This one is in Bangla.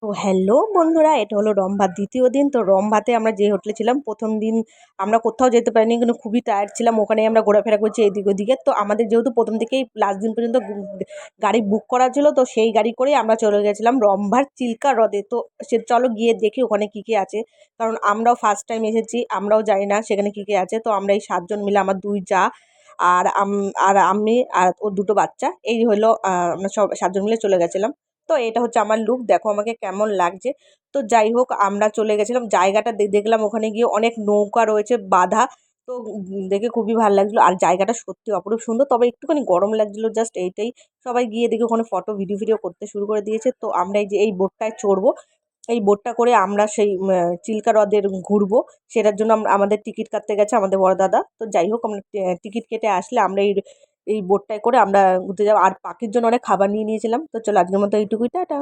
তো হ্যালো বন্ধুরা, এটা হলো রম্ভার দ্বিতীয় দিন। তো রম্ভাতে আমরা যে হোটেলে ছিলাম, প্রথম দিন আমরা কোথাও যেতে পারিনি, কিন্তু খুবই টায়ার্ড ছিলাম। ওখানেই আমরা ঘোরাফেরা করছি এদিক ওদিকে। তো আমাদের যেহেতু প্রথম থেকেই লাস্ট দিন পর্যন্ত গাড়ি বুক করা ছিল, তো সেই গাড়ি করেই আমরা চলে গেছিলাম রম্ভার চিল্কা হ্রদে। তো চলো গিয়ে দেখি ওখানে কী কী আছে, কারণ আমরাও ফার্স্ট টাইম এসেছি, আমরাও জানি না সেখানে কী কী আছে। তো আমরা এই 7 জন মিলে, আমার 2 জা আর আর আমি আর ওর 2টো বাচ্চা, এই হলো আমরা সব 7 জন মিলে চলে গেছিলাম। তো এটা হচ্ছে আমার লুক, দেখো আমাকে কেমন লাগছে। তো যাই হোক, আমরা চলে গেছিলাম জায়গাটা দেখলাম, ওখানে গিয়ে অনেক নৌকা রয়েছে বাঁধা। তো দেখে খুবই ভালো লাগছিলো, আর জায়গাটা সত্যি অপরূপ সুন্দর, তবে একটুখানি গরম লাগছিলো, জাস্ট এইটাই। সবাই গিয়ে দেখে ওখানে ফটো ভিডিও করতে শুরু করে দিয়েছে। তো আমরা এই যে এই বোটটায় চড়বো, এই বোটটা করে আমরা সেই চিল্কা হ্রদের ঘুরবো। সেটার জন্য আমাদের টিকিট কাটতে গেছে আমাদের বড় দাদা। তো যাই হোক, আমরা টিকিট কেটে আসলে আমরা এই এই বোটটায় করে আমরা ঘুরতে যাবো, আর পাখির জন্য অনেক খাবার নিয়ে নিয়েছিলাম। তো চলো, আজকের মতো এইটুকুই, টাটা।